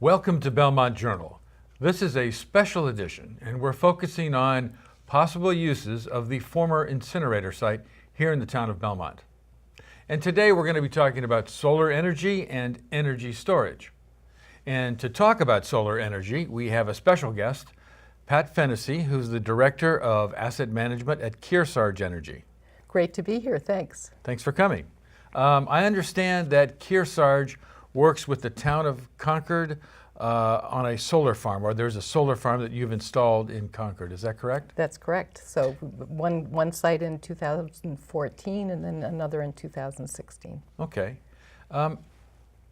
Welcome to Belmont Journal. This is a special edition, and we're focusing on possible uses of the former incinerator site here in the town of Belmont. And today we're going to be talking about solar energy and energy storage. And to talk about solar energy, we have a special guest, Pat Fennessey, who's the Director of Asset Management at Kearsarge Energy. Great to be here, thanks. Thanks for coming. I understand that Kearsarge works with the town of Concord on a solar farm, or there's a solar farm that you've installed in Concord. Is that correct? That's correct. So one site in 2014 and then another in 2016. Okay.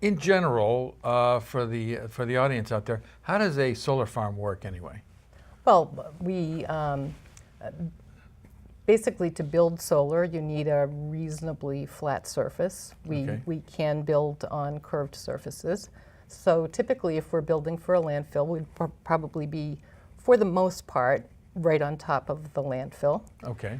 In general, for the audience out there, how does a solar farm work anyway? Well, we basically, to build solar, you need a reasonably flat surface. We can build on curved surfaces. So typically, if we're building for a landfill, we'd probably be, for the most part, right on top of the landfill. Okay.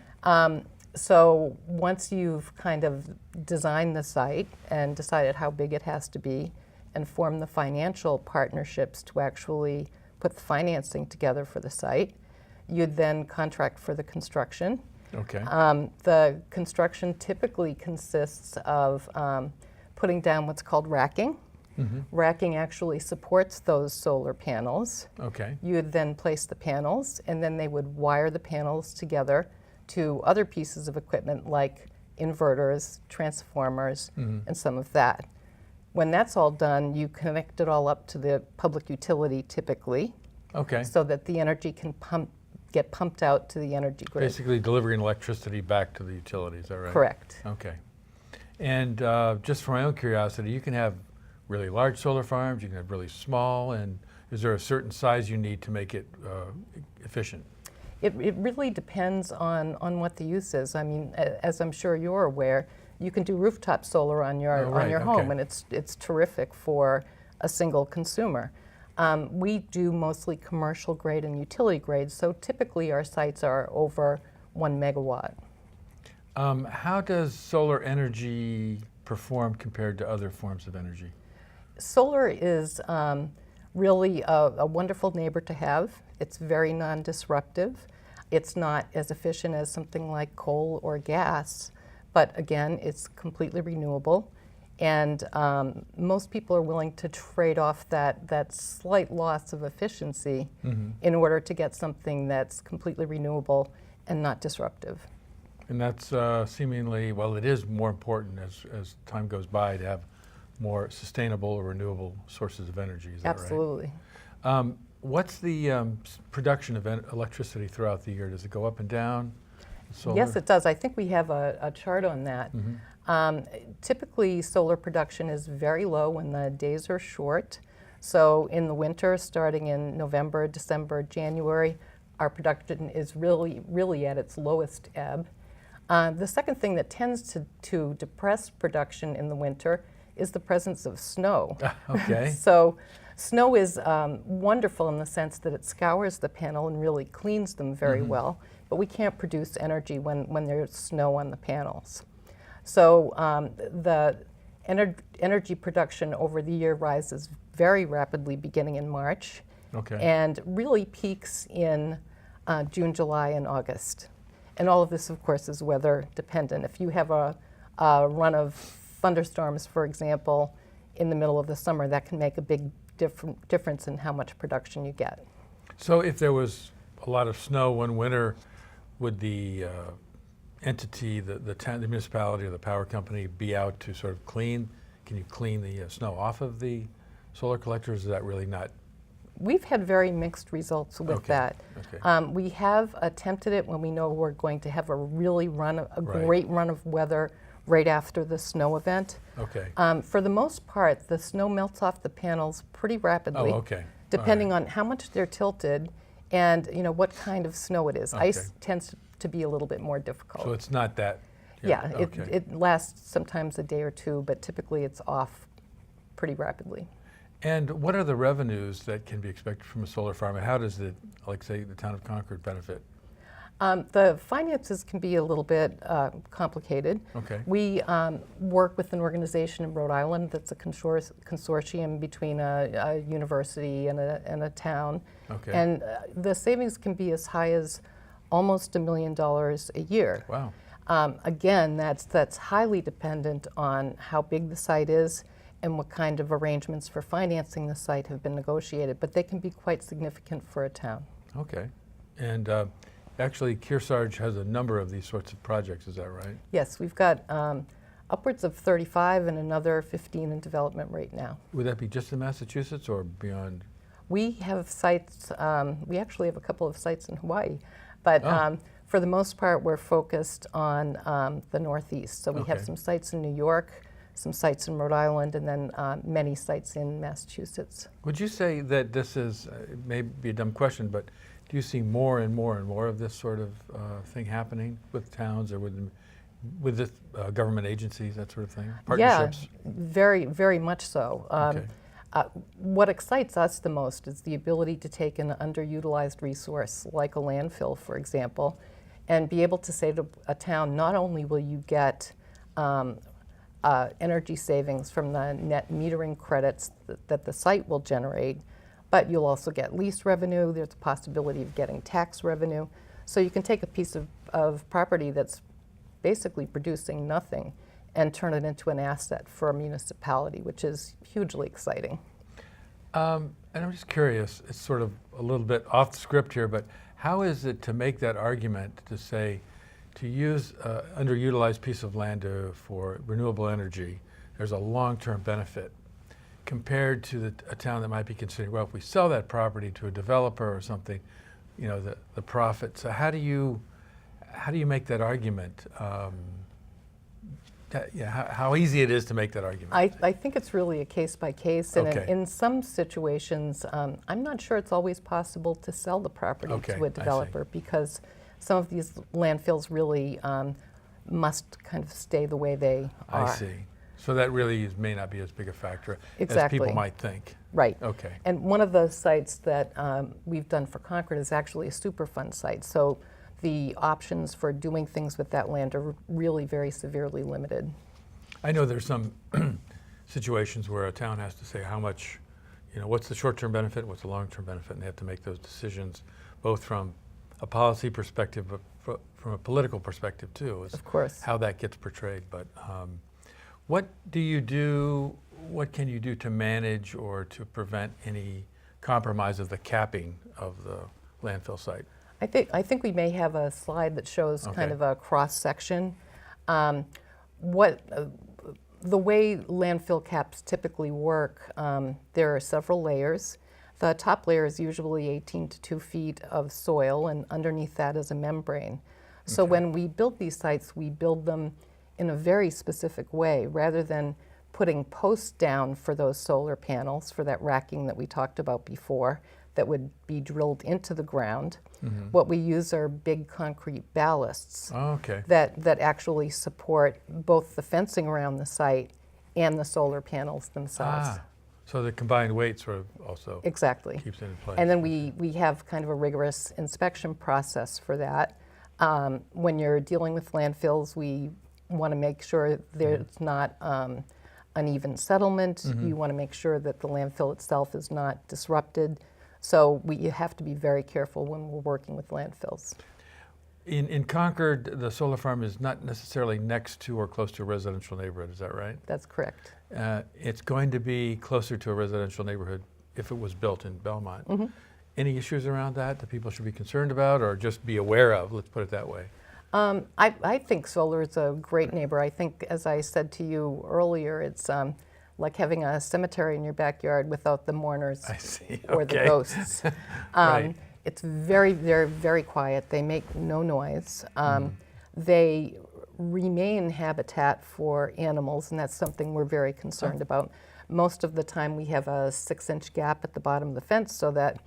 So once you've kind of designed the site and decided how big it has to be and formed the financial partnerships to actually put the financing together for the site, you'd then contract for the construction. Okay. The construction typically consists of putting down what's called racking. Mm-hmm. Racking actually supports those solar panels. Okay. You would then place the panels, and then they would wire the panels together to other pieces of equipment like inverters, transformers, and some of that. When that's all done, you connect it all up to the public utility typically. Okay. So that the energy can get pumped out to the energy grid. Basically delivering electricity back to the utility, is that right? Correct. Okay. And just for my own curiosity, you can have really large solar farms, you can have really small, and is there a certain size you need to make it efficient? It really depends on what the use is. I mean, as I'm sure you're aware, you can do rooftop solar on your home, and it's terrific for a single consumer. We do mostly commercial grade and utility grade, so typically our sites are over 1 megawatt. How does solar energy perform compared to other forms of energy? Solar is really a wonderful neighbor to have. It's very non-disruptive. It's not as efficient as something like coal or gas, but again, it's completely renewable. And most people are willing to trade off that slight loss of efficiency in order to get something that's completely renewable and not disruptive. And that's seemingly, well, it is more important as time goes by to have more sustainable or renewable sources of energy, is that right? Absolutely. What's the production of electricity throughout the year? Does it go up and down? Solar? Yes, it does. I think we have a chart on that. Typically, solar production is very low when the days are short. So in the winter, starting in November, December, January, our production is really at its lowest ebb. The second thing that tends to depress production in the winter is the presence of snow. Okay. So snow is wonderful in the sense that it scours the panel and really cleans them very well, but we can't produce energy when there's snow on the panels. So the energy production over the year rises very rapidly beginning in March, and really peaks in June, July, and August. And all of this, of course, is weather dependent. If you have a run of thunderstorms, for example, in the middle of the summer, that can make a big difference in how much production you get. So if there was a lot of snow one winter, would the entity, the municipality or the power company be out to sort of clean? Can you clean the snow off of the solar collectors? Is that really not? We've had very mixed results with that. We have attempted it when we know we're going to have a great run of weather right after the snow event. For the most part, the snow melts off the panels pretty rapidly, depending on how much they're tilted and what kind of snow it is. Ice tends to be a little bit more difficult. So it's not that. It lasts sometimes a day or two, but typically it's off pretty rapidly. And what are the revenues that can be expected from a solar farm, and how does like say, the town of Concord benefit? The finances can be a little bit complicated. Okay. We work with an organization in Rhode Island that's a consortium between a university and a town. Okay. And the savings can be as high as almost $1 million a year. Wow. Again, that's highly dependent on how big the site is and what kind of arrangements for financing the site have been negotiated, but they can be quite significant for a town. Okay. And actually, Kearsarge has a number of these sorts of projects, is that right? Yes, we've got upwards of 35 and another 15 in development right now. Would that be just in Massachusetts or beyond? We have sites, we actually have a couple of sites in Hawaii, but for the most part we're focused on the Northeast. So we have some sites in New York, some sites in Rhode Island, and then many sites in Massachusetts. Would you say that this is, it may be a dumb question, but do you see more and more and more of this sort of thing happening with towns or with the government agencies, that sort of thing? Partnerships? Yeah, very, very much so. Okay. What excites us the most is the ability to take an underutilized resource like a landfill, for example, and be able to say to a town, not only will you get energy savings from the net metering credits that the site will generate, but you'll also get lease revenue. There's a possibility of getting tax revenue. So you can take a piece of property that's basically producing nothing and turn it into an asset for a municipality, which is hugely exciting. And I'm just curious, it's sort of a little bit off the script here, but how is it to make that argument to say, to use underutilized piece of land for renewable energy, there's a long-term benefit compared to a town that might be considering, well, if we sell that property to a developer or something, you know, the profit. So how do you make that argument? How easy it is to make that argument? I think it's really a case by case, and Okay. in some situations, I'm not sure it's always possible to sell the property Okay, to I a see. developer because some of these landfills really must kind of stay the way they are. I see. So that really may not be as big a factor as Exactly. people might think. Right. Okay. And one of the sites that we've done for Concord is actually a Superfund site. So the options for doing things with that land are really very severely limited. I know there's some situations where a town has to say how much, you know, what's the short-term benefit, what's the long-term benefit, and they have to make those decisions both from a policy perspective, but from a political perspective too, is Of course. how that gets portrayed. But what do you do, what can you do to manage or to prevent any compromise of the capping of the landfill site? I think we may have a slide that shows kind Okay. of a cross section. The way landfill caps typically work, there are several layers. The top layer is usually 18 to 2 feet of soil, and underneath that is a membrane. So when we build these sites, we build them in a very specific way, rather than putting posts down for those solar panels, for that racking that we talked about before, that would be drilled into the ground. What we use are big concrete ballasts Okay. that actually support both the fencing around the site and the solar panels themselves. So the combined weight sort of also Exactly. keeps it in place. And then we have kind of a rigorous inspection process for that. When you're dealing with landfills, we want to make sure there's not uneven settlement. You want to make sure that the landfill itself is not disrupted. So you have to be very careful when we're working with landfills. In Concord, the solar farm is not necessarily next to or close to a residential neighborhood, is that right? That's correct. It's going to be closer to a residential neighborhood if it was built in Belmont. Any issues around that people should be concerned about or just be aware of? Let's put it that way. I think solar is a great neighbor. I think, as I said to you earlier, it's like having a cemetery in your backyard without the mourners I see. or the Okay. ghosts. Right. It's they're very quiet. They make no noise. They remain habitat for animals, and that's something we're very concerned about. Most of the time we have a 6-inch gap at the bottom of the fence so that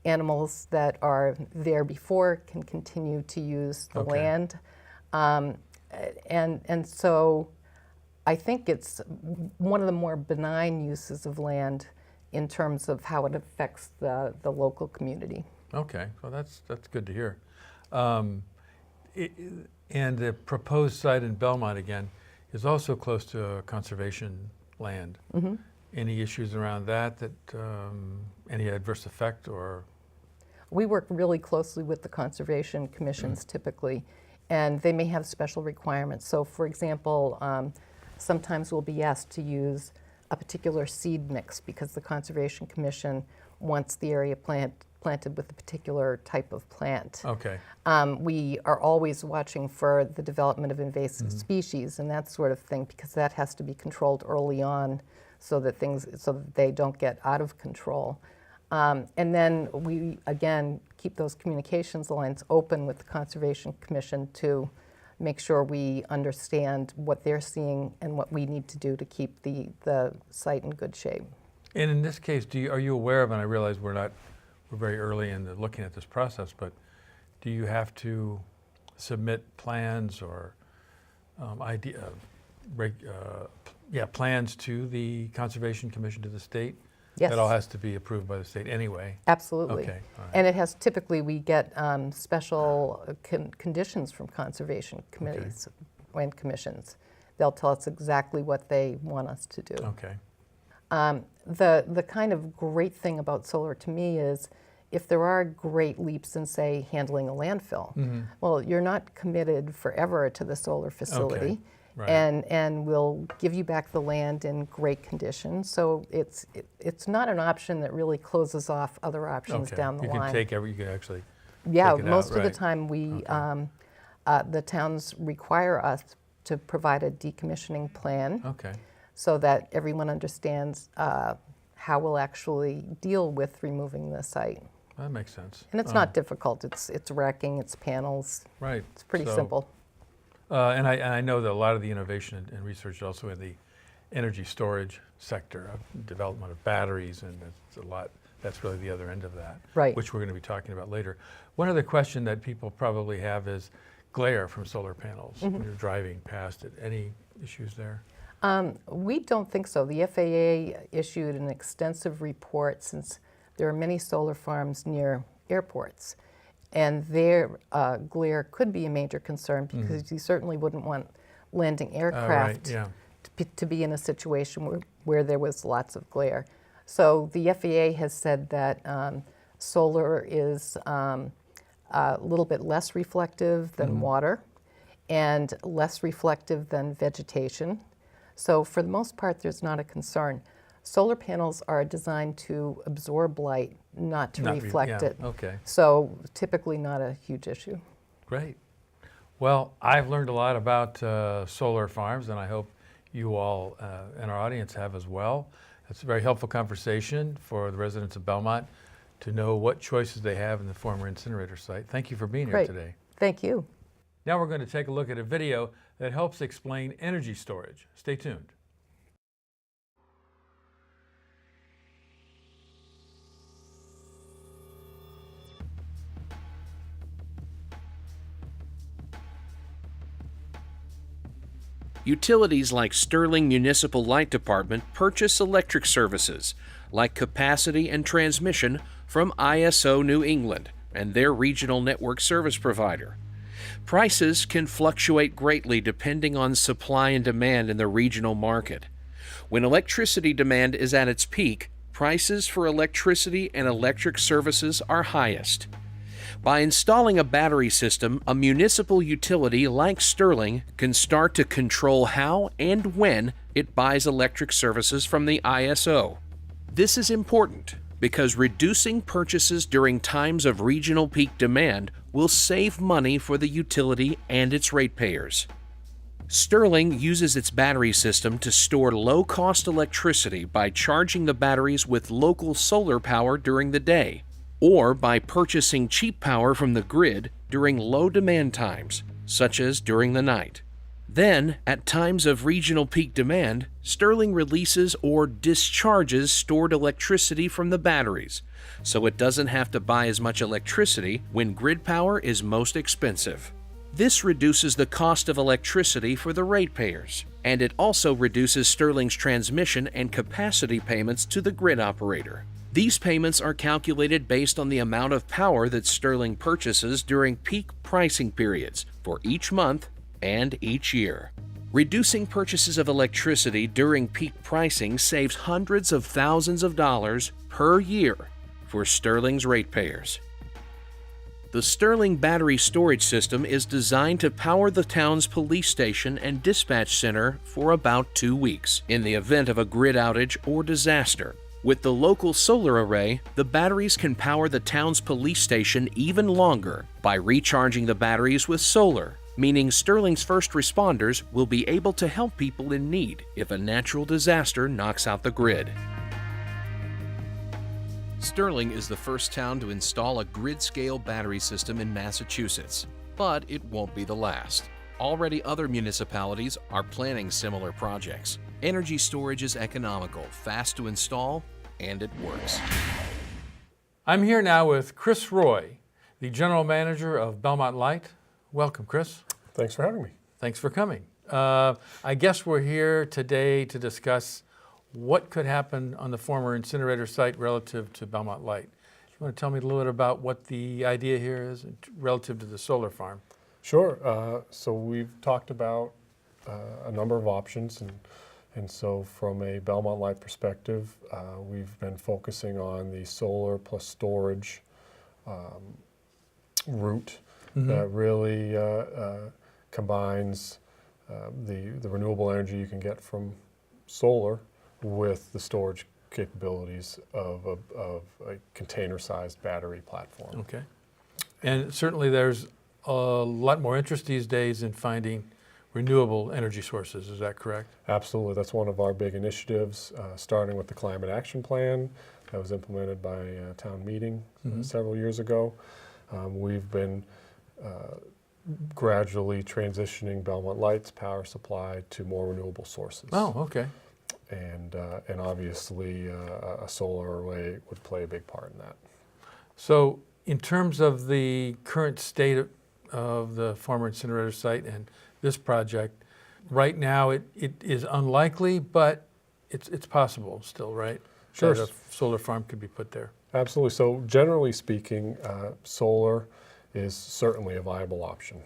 animals that are there before can continue to use the Okay. land. And so I think it's one of the more benign uses of land in terms of how it affects the local community. Okay, well that's good to hear. And the proposed site in Belmont, again, is also close to conservation land. Mm-hmm. Any issues around that, any adverse effect or? We work really closely with the conservation commissions typically, and they may have special requirements. So for example, sometimes we'll be asked to use a particular seed mix because the Conservation Commission wants the area planted with a particular type of plant. Okay. We are always watching for the development of invasive species and that sort of thing because that has to be controlled early on so that they don't get out of control. And then we, again, keep those communications lines open with the Conservation Commission to make sure we understand what they're seeing and what we need to do to keep the site in good shape. And in this case, are you aware of, and I realize we're very early in looking at this process, but do you have to submit plans or plans to the Conservation Commission, to the state? Yes. That all has to be approved by the state anyway? Absolutely. Okay. All right. And it has, typically we get special conditions from conservation committees and commissions. They'll tell us exactly what they want us to do. Okay. The kind of great thing about solar to me is if there are great leaps in, say, handling a landfill, well, you're not committed forever to the solar facility. Okay. Right. And we'll give you back the land in great condition. So it's not an option that really closes off other options down the line. You can actually Yeah, take it most out, of the right. time the towns require us to provide a decommissioning plan so that everyone understands how we'll actually deal with removing the site. That makes sense. And it's not difficult. It's racking, it's panels. Right. It's pretty simple. And I know that a lot of the innovation and research also in the energy storage sector, of development of batteries, and it's a lot. That's really the other end of that, Right. which we're going to be talking about later. One other question that people probably have is glare from solar panels when you're driving past it. Any issues there? We don't think so. The FAA issued an extensive report since there are many solar farms near airports. And their glare could be a major concern because you certainly wouldn't want landing aircraft to be in a situation where there was lots of glare. So the FAA has said that solar is a little bit less reflective than water and less reflective than vegetation. So for the most part, there's not a concern. Solar panels are designed to absorb light, not to reflect it. Okay. So typically not a huge issue. Great. Well, I've learned a lot about solar farms, and I hope you all and our audience have as well. It's a very helpful conversation for the residents of Belmont to know what choices they have in the former incinerator site. Thank you for being here today. Thank you. Now we're going to take a look at a video that helps explain energy storage. Stay tuned. Utilities like Stirling Municipal Light Department purchase electric services, like capacity and transmission, from ISO New England and their regional network service provider. Prices can fluctuate greatly depending on supply and demand in the regional market. When electricity demand is at its peak, prices for electricity and electric services are highest. By installing a battery system, a municipal utility like Stirling can start to control how and when it buys electric services from the ISO. This is important because reducing purchases during times of regional peak demand will save money for the utility and its ratepayers. Stirling uses its battery system to store low-cost electricity by charging the batteries with local solar power during the day, or by purchasing cheap power from the grid during low demand times, such as during the night. Then, at times of regional peak demand, Stirling releases or discharges stored electricity from the batteries, so it doesn't have to buy as much electricity when grid power is most expensive. This reduces the cost of electricity for the ratepayers, and it also reduces Stirling's transmission and capacity payments to the grid operator. These payments are calculated based on the amount of power that Stirling purchases during peak pricing periods for each month and each year. Reducing purchases of electricity during peak pricing saves hundreds of thousands of dollars per year for Stirling's ratepayers. The Stirling battery storage system is designed to power the town's police station and dispatch center for about 2 weeks in the event of a grid outage or disaster. With the local solar array, the batteries can power the town's police station even longer by recharging the batteries with solar, meaning Stirling's first responders will be able to help people in need if a natural disaster knocks out the grid. Stirling is the first town to install a grid-scale battery system in Massachusetts, but it won't be the last. Already other municipalities are planning similar projects. Energy storage is economical, fast to install, and it works. I'm here now with Chris Roy, the General Manager of Belmont Light. Welcome, Chris. Thanks for having me. Thanks for coming. I guess we're here today to discuss what could happen on the former incinerator site relative to Belmont Light. You want to tell me a little bit about what the idea here is relative to the solar farm? Sure. So we've talked about a number of options, and so from a Belmont Light perspective, we've been focusing on the solar plus storage route that really combines the renewable energy you can get from solar with the storage capabilities of a container-sized battery platform. Okay. And certainly there's a lot more interest these days in finding renewable energy sources, is that correct? Absolutely. That's one of our big initiatives, starting with the Climate Action Plan that was implemented by a town meeting several years ago. We've been gradually transitioning Belmont Light's power supply to more renewable sources. Oh, okay. And obviously a solar array would play a big part in that. So in terms of the current state of the former incinerator site and this project, right now it is unlikely, but it's possible still, right? Sure. That a solar farm could be put there. Absolutely. So generally speaking, solar is certainly a viable option.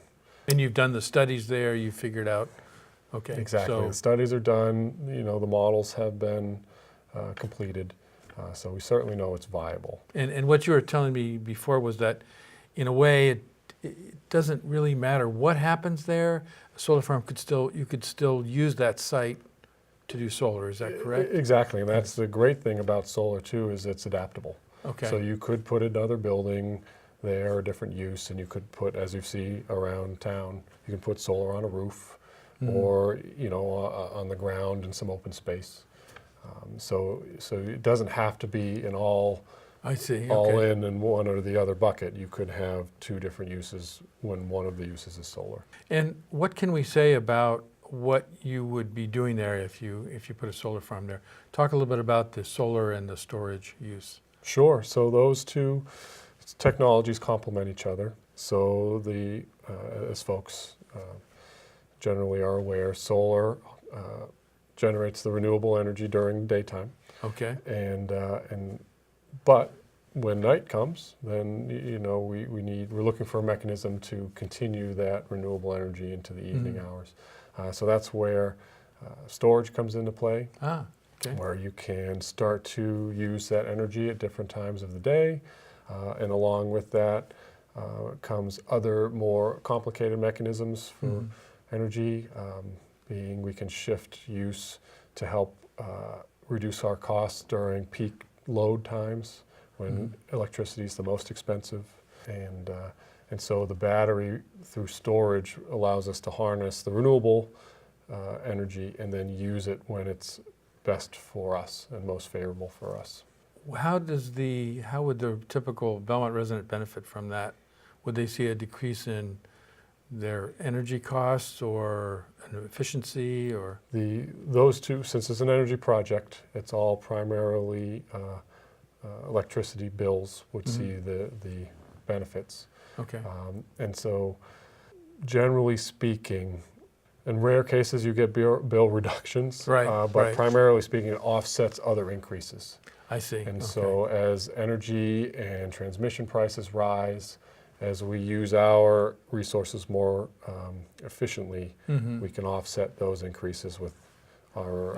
And you've done the studies there, you figured out, okay. Exactly. So, The studies are done, the models have been completed, so we certainly know it's viable. and what you were telling me before was that in a way it doesn't really matter what happens there. A solar farm you could still use that site to do solar, is that correct? Exactly, and that's the great thing about solar too, is it's adaptable. Okay. So you could put another building there, a different use, and you could put, as you see around town, you can put solar on a roof or on the ground in some open space. So it doesn't have to be an all I see. all Okay. in one or the other bucket. You could have two different uses when one of the uses is solar. And what can we say about what you would be doing there if you put a solar farm there? Talk a little bit about the solar and the storage use. Sure. So those two technologies complement each other. So as folks generally are aware, solar generates the renewable energy during daytime, Okay. but when night comes, then we're looking for a mechanism to continue that renewable energy into the evening hours. So that's where storage comes into play. Ah, okay. Where you can start to use that energy at different times of the day. And along with that comes other more complicated mechanisms for energy, being we can shift use to help reduce our costs during peak load times when electricity is the most expensive. And so the battery through storage allows us to harness the renewable energy and then use it when it's best for us and most favorable for us. How would the typical Belmont resident benefit from that? Would they see a decrease in their energy costs or an efficiency or? Those two, since it's an energy project, it's all primarily electricity bills would see the benefits. Okay. And so generally speaking, In rare cases, you get bill reductions, Right, but right. primarily speaking, it offsets other increases. I see. And Okay. so as energy and transmission prices rise, as we use our resources more efficiently, we can offset those increases with our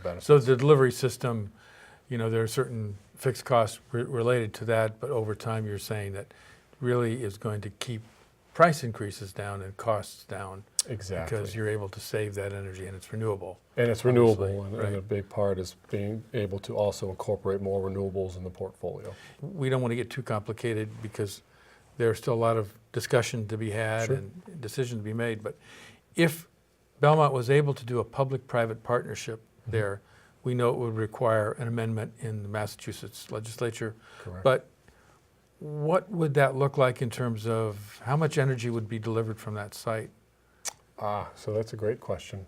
benefits. So the delivery system, there are certain fixed costs related to that, but over time you're saying that really is going to keep price increases down and costs down. Exactly. Because you're able to save that energy and it's renewable. And it's renewable, Obviously, and a right. big part is being able to also incorporate more renewables in the portfolio. We don't want to get too complicated because there's still a lot of discussion to be had Sure. and decision to be made. But if Belmont was able to do a public-private partnership there, we know it would require an amendment in the Massachusetts legislature. Correct. But what would that look like in terms of how much energy would be delivered from that site? So that's a great question.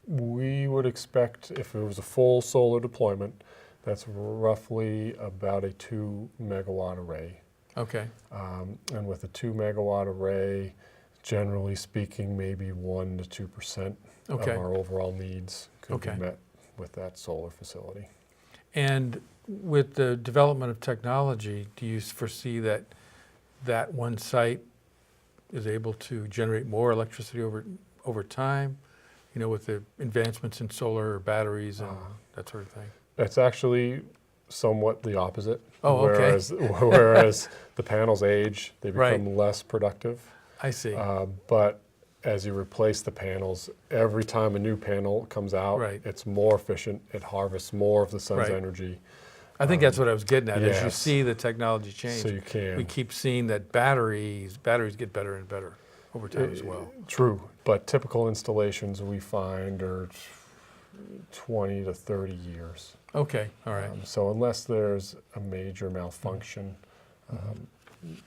We would expect, if it was a full solar deployment, that's roughly about a 2 megawatt array. Okay. And with a 2 megawatt array, generally speaking, maybe 1 to 2% Okay. of our overall needs could Okay. be met with that solar facility. And with the development of technology, do you foresee that that one site is able to generate more electricity over time, with the advancements in solar or batteries and that sort of thing? It's actually somewhat the opposite. Oh, okay. Whereas the panels age, they become Right. less productive. I see. But as you replace the panels, every time a new panel comes out, Right. it's more efficient. It harvests more of the sun's Right. energy. I think that's what I was getting at. As you yes. see the technology change, So you can. we keep seeing that batteries get better and better over time as well. True, but typical installations we find are 20 to 30 years. Okay, all right. So unless there's a major malfunction,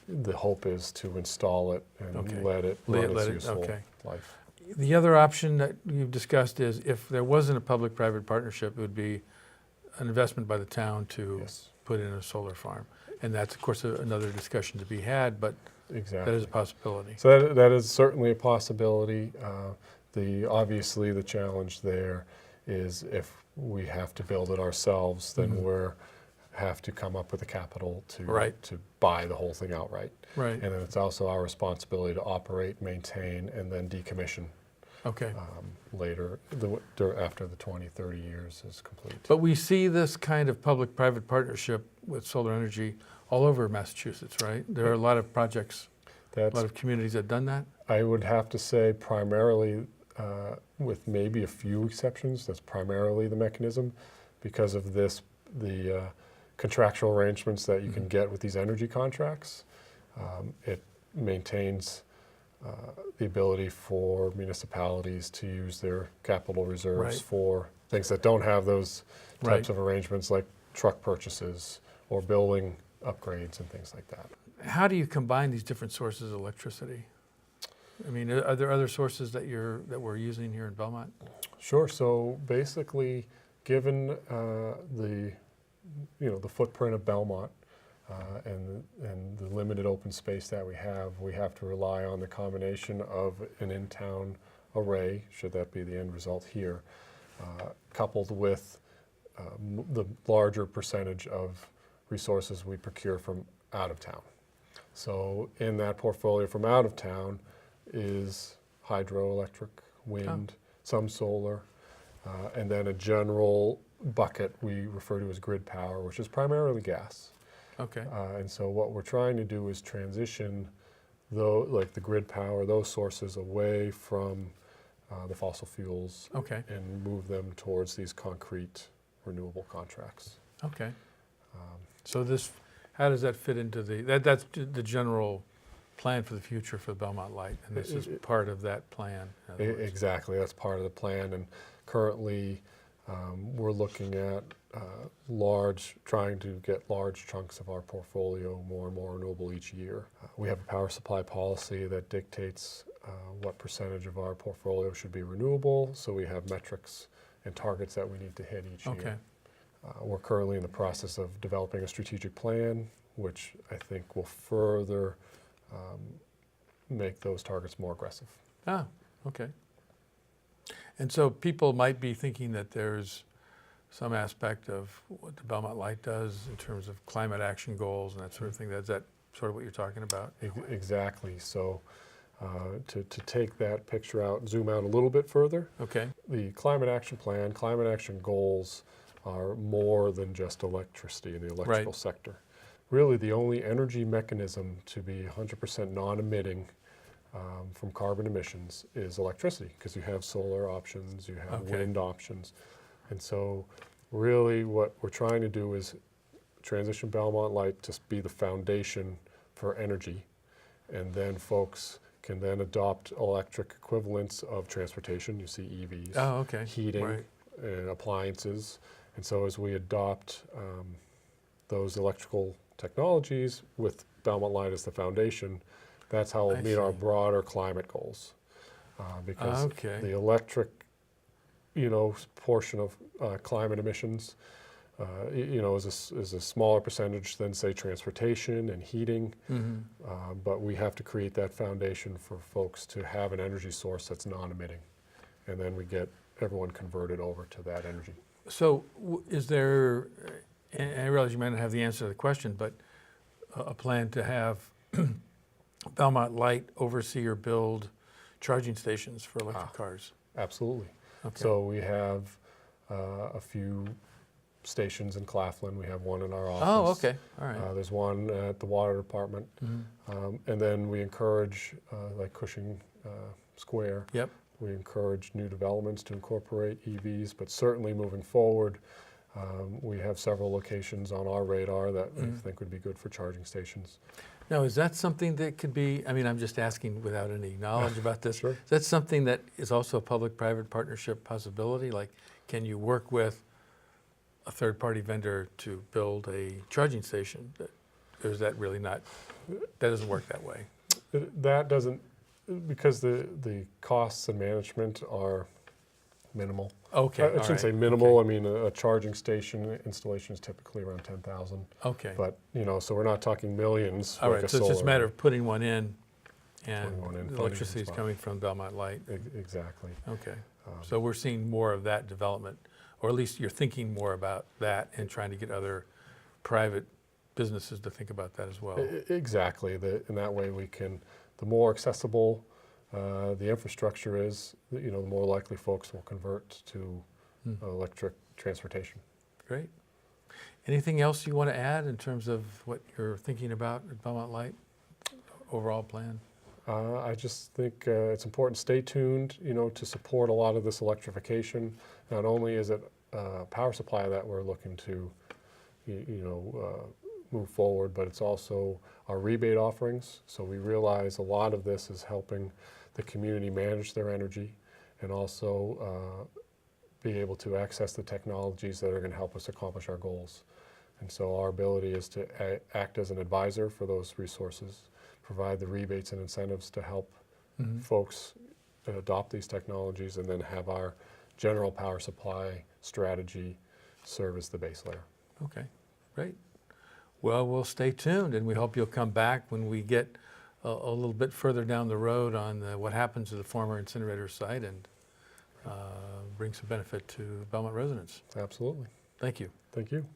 the hope is to install it and Okay. let it Let run its it- useful okay. life. The other option that you've discussed is if there wasn't a public-private partnership, it would be an investment by the town to Yes. put in a solar farm. And that's, of course, another discussion to be had, but Exactly. that is a possibility. So that is certainly a possibility. Obviously the challenge there is if we have to build it ourselves, then we're have to come up with the capital to Right. to buy the whole thing outright. Right, And then it's also our responsibility to operate, maintain, and then decommission okay. later after the 20, 30 years is complete. But we see this kind of public-private partnership with solar energy all over Massachusetts, right? There are a lot of projects, a That's lot of communities that have done that. I would have to say primarily, with maybe a few exceptions, that's primarily the mechanism because of the contractual arrangements that you can get with these energy contracts. It maintains the ability for municipalities to use their capital reserves Right. for things that don't have those Right. types of arrangements like truck purchases or building upgrades and things like that. How do you combine these different sources of electricity? I mean, are there other sources that we're using here in Belmont? Sure. So basically, given the footprint of Belmont and the limited open space that we have to rely on the combination of an in-town array, should that be the end result here, coupled with the larger percentage of resources we procure from out of town. So in that portfolio from out of town is hydroelectric, wind, some solar, and then a general bucket we refer to as grid power, which is primarily gas. Okay, And so what we're trying to do is transition like the grid power, those sources away from the fossil fuels okay, and move them towards these concrete renewable contracts. okay. So how does that fit into that's the general plan for the future for the Belmont Light, and this is part of that plan. in other words. Exactly, that's part of the plan, and currently we're looking at trying to get large chunks of our portfolio more and more renewable each year. We have a power supply policy that dictates what percentage of our portfolio should be renewable, so we have metrics and targets that we need to hit each Okay, year. We're currently in the process of developing a strategic plan, which I think will further make those targets more aggressive. okay. And so people might be thinking that there's some aspect of what the Belmont Light does in terms of climate action goals and that sort of thing. Is that sort of what you're talking about? Exactly. So to take that picture out, zoom out a little bit further, Okay. the climate action plan, climate action goals are more than just electricity in the electrical sector. Really, the only energy mechanism to be 100% non-emitting from carbon emissions is electricity, because you have solar options, you have wind options. And so really what we're trying to do is transition Belmont Light to be the foundation for energy, and then folks can then adopt electric equivalents of transportation. You see EVs, heating, and appliances. And so as we adopt those electrical technologies with Belmont Light as the foundation, that's how we'll meet our broader climate goals. Because the electric, portion of climate emissions, is a smaller percentage than, say, transportation and heating. But we have to create that foundation for folks to have an energy source that's non-emitting. And then we get everyone converted over to that energy. So is there, and I realize you might not have the answer to the question, but a plan to have Belmont Light oversee or build charging stations for electric cars? Absolutely. So we have a few stations in Claflin. We have one in our office. Oh, okay. All right. There's one at the water department. And then we encourage, like Cushing Square, we encourage new developments to incorporate EVs, but certainly moving forward, we have several locations on our radar that we think would be good for charging stations. Now, is that something that could be, I'm just asking without any knowledge about this. Sure. Is that something that is also a public-private partnership possibility? Like, can you work with a third-party vendor to build a charging station? Or is that really not, that doesn't work that way? That doesn't, because the costs and management are minimal. Okay. I shouldn't say minimal. I mean, a charging station installation is typically around $10,000. Okay. But, so we're not talking millions. All right, so it's just a matter of putting one in, and funding the electricity is coming from Belmont Light. Exactly. Okay. So we're seeing more of that development, or at least you're thinking more about that and trying to get other private businesses to think about that as well. Exactly. In that way we can, the more accessible the infrastructure is, the more likely folks will convert to electric transportation. Great. Anything else you want to add in terms of what you're thinking about at Belmont Light, overall plan? I just think it's important to stay tuned, to support a lot of this electrification. Not only is it power supply that we're looking to, move forward, but it's also our rebate offerings. So we realize a lot of this is helping the community manage their energy, and also be able to access the technologies that are going to help us accomplish our goals. And so our ability is to act as an advisor for those resources, provide the rebates and incentives to help folks adopt these technologies, and then have our general power supply strategy serve as the base layer. Okay, great. Well, we'll stay tuned, and we hope you'll come back when we get a little bit further down the road on what happens to the former incinerator site, and bring some benefit to Belmont residents. Absolutely. Thank you. Thank you.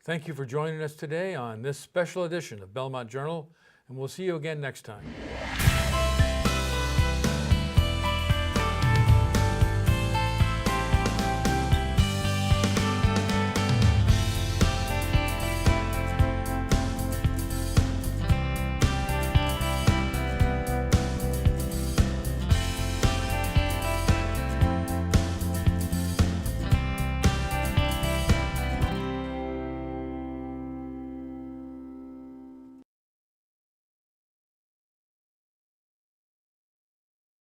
Thank you for joining us today on this special edition of Belmont Journal, and we'll see you again next time.